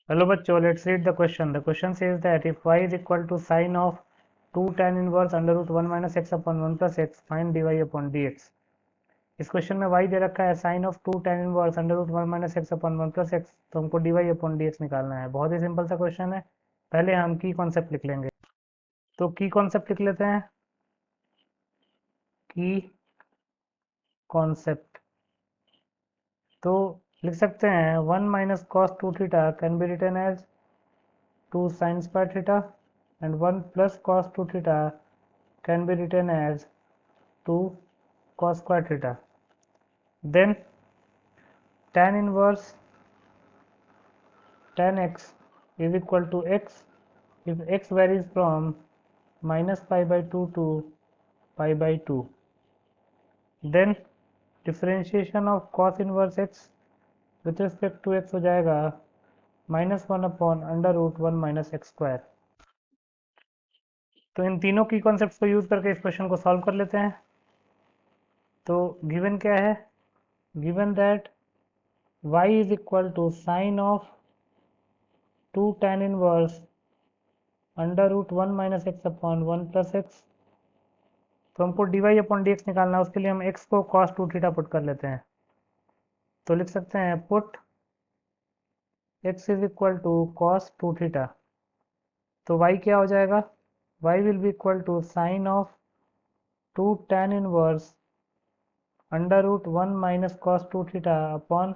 Hello bachcho, let's read the question. The question says that if y is equal to sine of 2 tan inverse under root 1 minus x upon 1 plus x, find dy upon dx. इस question में y दे रखा है sine of 2 tan inverse under root 1 minus x upon 1 plus x, तो हमको dy upon dx निकालना है। बहुत ही सिंपल सा क्वेश्चन है। पहले हम की कॉन्सेप्ट लिख लेंगे, तो की कॉन्सेप्ट लिख लेते हैं। की कॉन्सेप्ट तो लिख सकते हैं 1 minus cos 2 theta can be written as 2 sin square theta and 1 plus cos 2 theta can be written as 2 cos square theta. Then tan inverse tan x is equal to x if x varies from minus pi by 2 to pi by 2. Then differentiation of cos inverse x with respect to x हो जाएगा -1 upon under root 1 minus x square. तो इन तीनों की concept को use करके इस question को सॉल्व कर लेते हैं। तो गिवन क्या है? Given that y is equal to sine of 2 tan inverse under root 1 minus x upon 1 plus x. तो हमको dy अपॉन dx निकालना है, उसके लिए हम x को cos 2 थीटा पुट कर लेते हैं। तो लिख सकते हैं put x is equal to cos 2 theta. तो y क्या हो जाएगा? y will be equal to sine of 2 tan inverse under root 1 minus cos 2 theta upon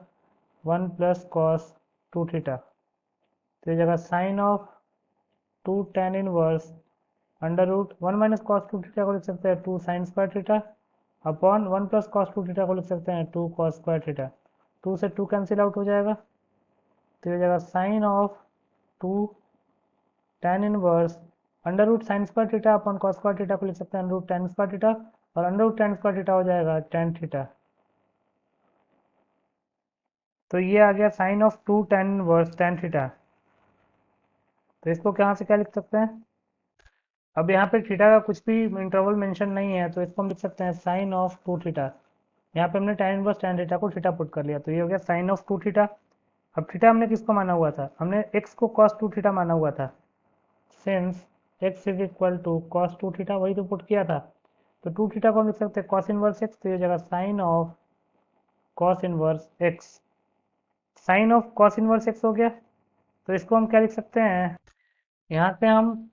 1 plus cos 2 theta. तो ये जगह sine of 2 tan inverse under root 1 minus cos 2 theta को लिख सकते हैं 2 sine square theta upon 1 plus cos 2 theta को लिख सकते हैं 2 कॉस स्क्वायर थीटा। 2 से 2 कैंसिल आउट हो जाएगा, तो ये जगह sine of 2 tan inverse under root sine square theta upon cos square theta को लिख सकते हैं under root tan square theta, और under root tan square theta हो जाएगा tan थीटा। तो ये आ गया sine of 2 tan inverse tan theta. तो इसको कहाँ से क्या लिख सकते हैं? अब यहाँ पे थीटा का कुछ भी इंटरवल मेंशन नहीं है, तो इसको हम लिख सकते हैं साइन ऑफ 2 थीटा। यहाँ पे हमने tan इनवर्स tan थीटा को थीटा पुट कर लिया, तो ये हो गया साइन ऑफ 2 थीटा। अब थीटा हमने किसको माना हुआ था? हमने x को cos 2 थीटा माना हुआ था। Since x is equal to cos 2 theta, वही तो पुट किया था। तो 2 थीटा को हम लिख सकते हैं cos इनवर्स x, तो ये जगह sine of cos inverse x। Sine of cos inverse x हो गया, तो इसको हम क्या लिख सकते हैं? यहाँ से हम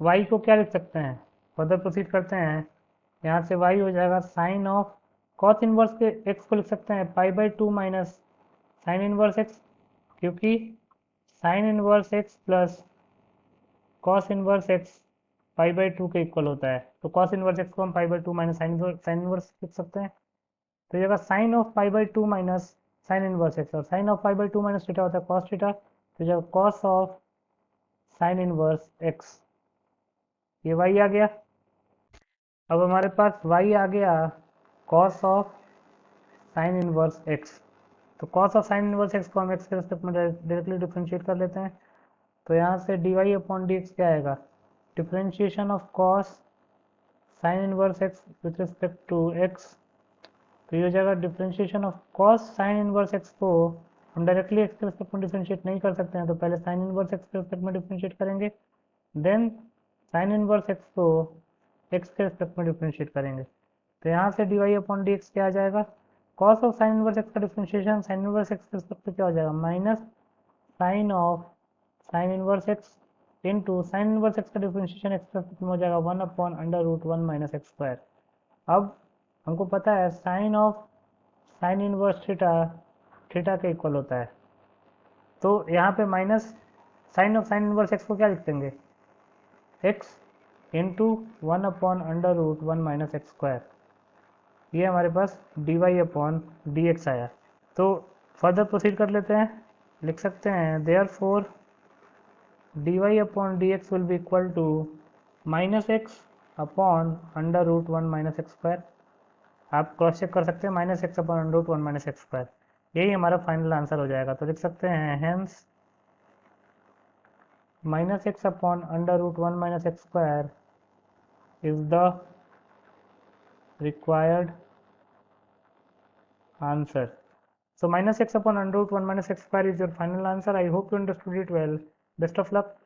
y को क्या लिख सकते हैं? फर्दर प्रोसीड करते हैं। यहाँ से y हो जाएगा साइन ऑफ cos इनवर्स के x को लिख सकते हैं पाई by 2 minus sine inverse x, क्योंकि sign inverse x plus cos inverse x pi by 2 के इक्वल होता है। तो कॉस इनवर्स x को हम pi by 2 minus sine inverse लिख सकते हैं। तो ये जगह sine of pi by 2 minus sine inverse x, और sine of pi by 2 minus theta होता है कॉस थीटा, तो जगह cos of sine inverse x। ये y आ गया। अब हमारे पास y आ गया cos of sine inverse x। तो cos of sine inverse x को हम x के रेस्पेक्ट में डायरेक्टली डिफरेंशिएट कर लेते हैं। तो यहाँ से dy अपॉन dx क्या आएगा? Differentiation of cos sine inverse x with respect to x। तो ये हो जाएगा differentiation of cos sine inverse x को हम डायरेक्टली x के रेस्पेक्ट में डिफरेंशिएट नहीं कर सकते हैं, तो पहले साइन इनवर्स x के रेस्पेक्ट में डिफरेंशिएट करेंगे, देन साइन इनवर्स x को x के रेस्पेक्ट में डिफरेंशिएट करेंगे। तो यहाँ से dy अपॉन dx क्या आ जाएगा? Cos of sine inverse x का डिफरेंशिएशन साइन इनवर्स x के रेस्पेक्ट में क्या हो जाएगा? Minus sine of sine inverse x into sine inverse x का डिफरेंशिएशन x के रेस्पेक्ट में हो जाएगा 1 upon under root 1 minus x square. अब हमको पता है sine of sine inverse theta theta के इक्वल होता है, तो यहाँ पे minus sine of sine inverse x को क्या लिख देंगे? x into 1 upon under root 1 minus x square. ये हमारे पास dy अपॉन dx आया। तो फर्दर प्रोसीड कर लेते हैं। लिख सकते हैं therefore dy upon dx will be equal to minus x upon under root 1 minus x square. आप क्रॉस चेक कर सकते हैं, minus x upon under root 1 minus x square, यही हमारा फाइनल आंसर हो जाएगा। तो लिख सकते हैं hence minus x upon under root 1 minus x square is the required answer। So minus x upon under root 1 minus x square is your final answer. I hope you understood it well. Best of luck.